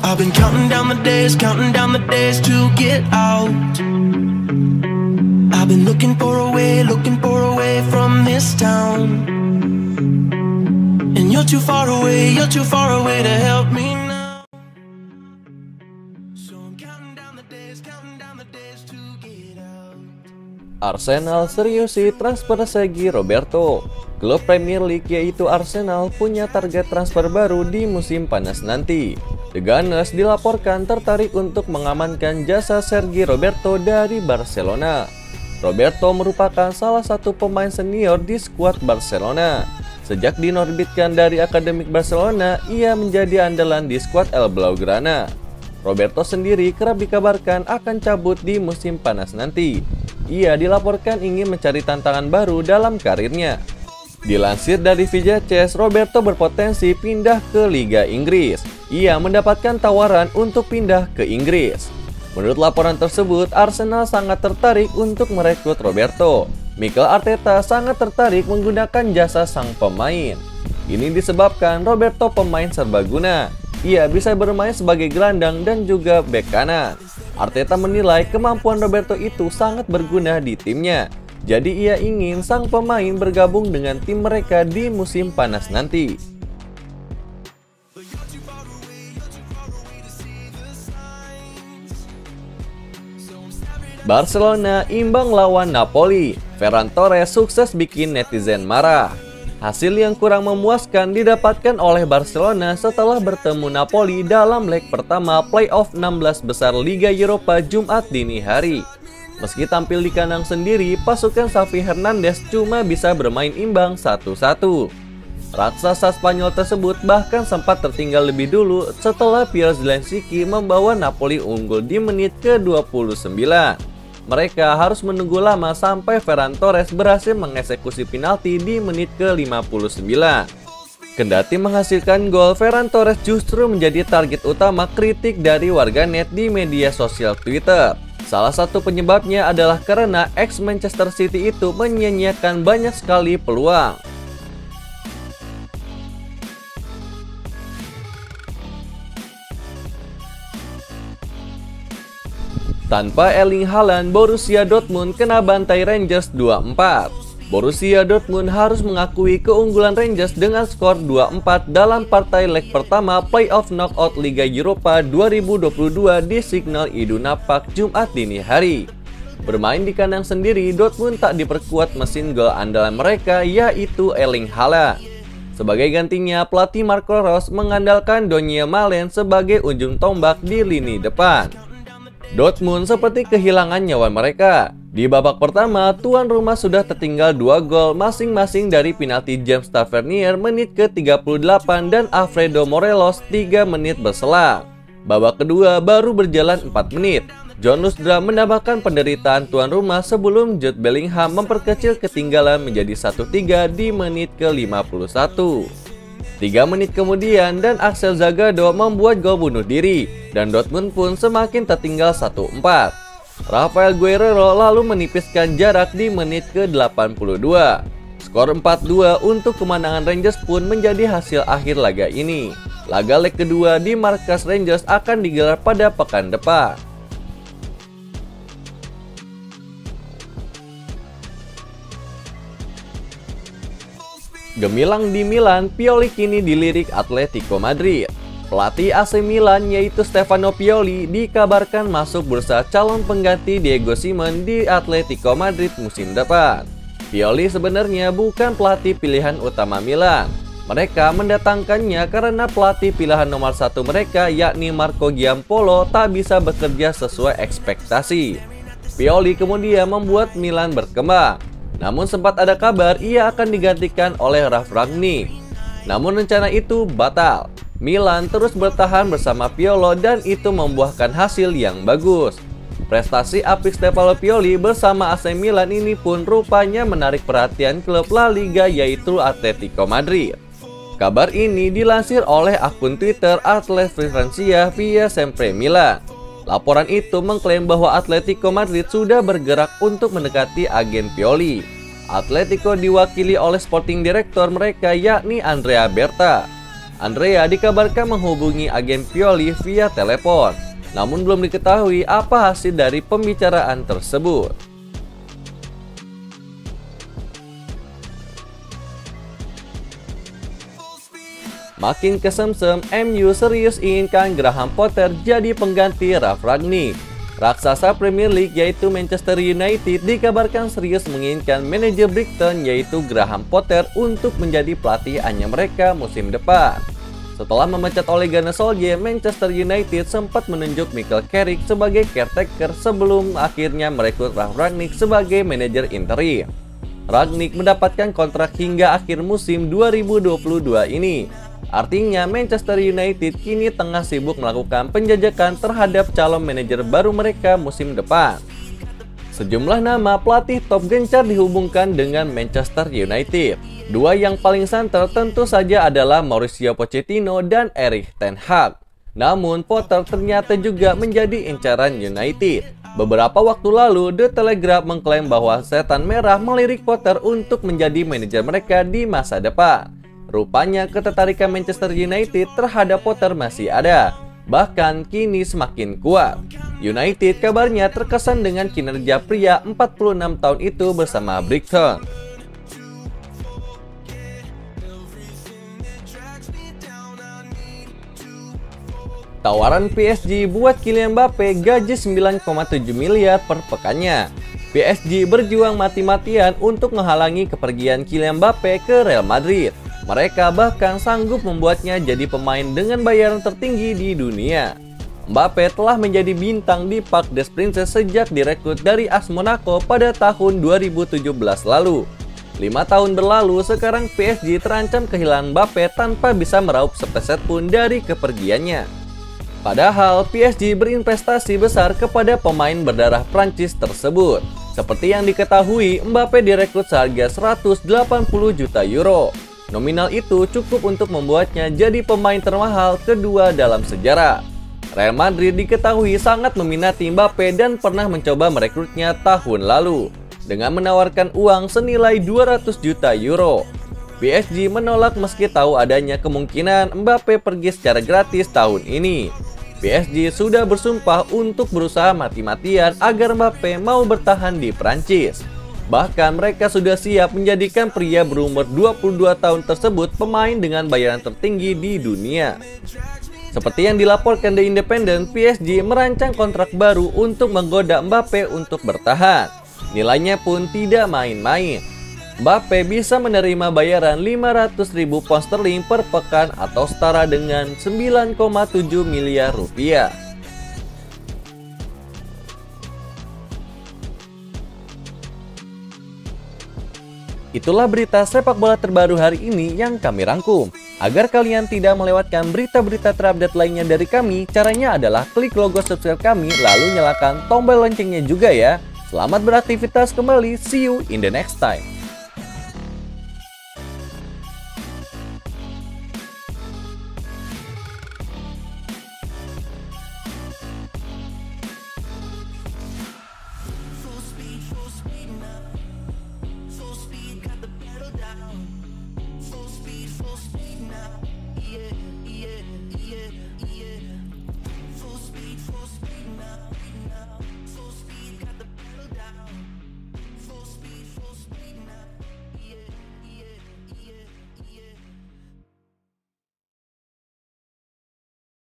I've been counting down the days to get out. I've been looking for a way from this town. And you're too far away to help me now. So I'm counting down the days to get out. Arsenal seriusi transfer Sergi Roberto. Klub Premier League yaitu Arsenal punya target transfer baru di musim panas nanti. The Gunners dilaporkan tertarik untuk mengamankan jasa Sergi Roberto dari Barcelona. Roberto merupakan salah satu pemain senior di skuad Barcelona. Sejak dinorbitkan dari Akademik Barcelona, ia menjadi andalan di skuad El Blaugrana. Roberto sendiri kerap dikabarkan akan cabut di musim panas nanti. Ia dilaporkan ingin mencari tantangan baru dalam karirnya. Dilansir dari VJ Chess, Roberto berpotensi pindah ke Liga Inggris. Ia mendapatkan tawaran untuk pindah ke Inggris. Menurut laporan tersebut, Arsenal sangat tertarik untuk merekrut Roberto. Mikel Arteta sangat tertarik menggunakan jasa sang pemain. Ini disebabkan Roberto pemain serbaguna. Ia bisa bermain sebagai gelandang dan juga bek kanan. Arteta menilai kemampuan Roberto itu sangat berguna di timnya. Jadi ia ingin sang pemain bergabung dengan tim mereka di musim panas nanti. Barcelona imbang lawan Napoli. Ferran Torres sukses bikin netizen marah. Hasil yang kurang memuaskan didapatkan oleh Barcelona setelah bertemu Napoli dalam leg pertama playoff 16 besar Liga Eropa Jumat dini hari. Meski tampil di kandang sendiri, pasukan Xavi Hernandez cuma bisa bermain imbang 1-1. Raksasa Spanyol tersebut bahkan sempat tertinggal lebih dulu setelah Piero Zieliński membawa Napoli unggul di menit ke-29. Mereka harus menunggu lama sampai Ferran Torres berhasil mengeksekusi penalti di menit ke-59. Kendati menghasilkan gol, Ferran Torres justru menjadi target utama kritik dari warganet di media sosial Twitter. Salah satu penyebabnya adalah karena ex-Manchester City itu menyia-nyiakan banyak sekali peluang. Tanpa Erling Haaland, Borussia Dortmund kena bantai Rangers 2-4. Borussia Dortmund harus mengakui keunggulan Rangers dengan skor 2-4 dalam partai leg pertama playoff knockout Liga Eropa 2022 di Signal Iduna Park Jumat dini hari. Bermain di kandang sendiri, Dortmund tak diperkuat mesin gol andalan mereka yaitu Erling Haaland. Sebagai gantinya, pelatih Marco Rose mengandalkan Donyell Malen sebagai ujung tombak di lini depan. Dortmund seperti kehilangan nyawa mereka. Di babak pertama, tuan rumah sudah tertinggal 2 gol masing-masing dari penalti James Tavernier menit ke-38 dan Alfredo Morelos 3 menit berselang. Babak kedua baru berjalan 4 menit. John Lusdra menambahkan penderitaan tuan rumah sebelum Jude Bellingham memperkecil ketinggalan menjadi 1-3 di menit ke-51. 3 menit kemudian dan Axel Zagadou membuat gol bunuh diri dan Dortmund pun semakin tertinggal 1-4. Rafael Guerreiro lalu menipiskan jarak di menit ke-82. Skor 4-2 untuk kemenangan Rangers pun menjadi hasil akhir laga ini. Laga leg kedua di markas Rangers akan digelar pada pekan depan. Gemilang di Milan, Pioli kini dilirik Atletico Madrid. Pelatih AC Milan yaitu Stefano Pioli dikabarkan masuk bursa calon pengganti Diego Simeone di Atletico Madrid musim depan. Pioli sebenarnya bukan pelatih pilihan utama Milan. Mereka mendatangkannya karena pelatih pilihan nomor 1 mereka yakni Marco Giampolo tak bisa bekerja sesuai ekspektasi. Pioli kemudian membuat Milan berkembang. Namun sempat ada kabar ia akan digantikan oleh Ralf Rangnick. Namun rencana itu batal. Milan terus bertahan bersama Piolo dan itu membuahkan hasil yang bagus. Prestasi apik Stefano Pioli bersama AC Milan ini pun rupanya menarik perhatian klub La Liga yaitu Atletico Madrid. Kabar ini dilansir oleh akun Twitter Atlet Frequencia via Sempre Milan. Laporan itu mengklaim bahwa Atletico Madrid sudah bergerak untuk mendekati agen Pioli. Atletico diwakili oleh sporting director mereka yakni Andrea Berta. Andrea dikabarkan menghubungi agen Pioli via telepon, namun belum diketahui apa hasil dari pembicaraan tersebut. Makin kesemsem, MU serius inginkan Graham Potter jadi pengganti Ralf Rangnick. Raksasa Premier League yaitu Manchester United dikabarkan serius menginginkan manajer Brighton yaitu Graham Potter untuk menjadi pelatih anyar mereka musim depan. Setelah memecat Ole Gunnar Solskjaer, Manchester United sempat menunjuk Michael Carrick sebagai caretaker sebelum akhirnya merekrut Ralf Rangnick sebagai manajer interim. Rangnick mendapatkan kontrak hingga akhir musim 2022 ini. Artinya Manchester United kini tengah sibuk melakukan penjajakan terhadap calon manajer baru mereka musim depan. Sejumlah nama pelatih top gencar dihubungkan dengan Manchester United. Dua yang paling santer tentu saja adalah Mauricio Pochettino dan Erik ten Hag. Namun Potter ternyata juga menjadi incaran United. Beberapa waktu lalu The Telegraph mengklaim bahwa setan merah melirik Potter untuk menjadi manajer mereka di masa depan. Rupanya ketertarikan Manchester United terhadap Potter masih ada, bahkan kini semakin kuat. United kabarnya terkesan dengan kinerja pria 46 tahun itu bersama Brighton. Tawaran PSG buat Kylian Mbappe gaji 9,7 miliar per pekannya. PSG berjuang mati-matian untuk menghalangi kepergian Kylian Mbappe ke Real Madrid. Mereka bahkan sanggup membuatnya jadi pemain dengan bayaran tertinggi di dunia. Mbappe telah menjadi bintang di Parc des Princes sejak direkrut dari AS Monaco pada tahun 2017 lalu. 5 tahun berlalu, sekarang PSG terancam kehilangan Mbappe tanpa bisa meraup sepeser pun dari kepergiannya. Padahal PSG berinvestasi besar kepada pemain berdarah Prancis tersebut. Seperti yang diketahui, Mbappe direkrut seharga 180 juta euro. Nominal itu cukup untuk membuatnya jadi pemain termahal kedua dalam sejarah. Real Madrid diketahui sangat meminati Mbappe dan pernah mencoba merekrutnya tahun lalu dengan menawarkan uang senilai 200 juta euro. PSG menolak meski tahu adanya kemungkinan Mbappe pergi secara gratis tahun ini. PSG sudah bersumpah untuk berusaha mati-matian agar Mbappe mau bertahan di Prancis. Bahkan mereka sudah siap menjadikan pria berumur 22 tahun tersebut pemain dengan bayaran tertinggi di dunia. Seperti yang dilaporkan The Independent, PSG merancang kontrak baru untuk menggoda Mbappe untuk bertahan. Nilainya pun tidak main-main. Mbappe bisa menerima bayaran 500.000 pound sterling per pekan atau setara dengan 9,7 miliar rupiah. Itulah berita sepak bola terbaru hari ini yang kami rangkum. Agar kalian tidak melewatkan berita-berita terupdate lainnya dari kami, caranya adalah klik logo subscribe kami lalu nyalakan tombol loncengnya juga ya. Selamat beraktivitas kembali, see you in the next time.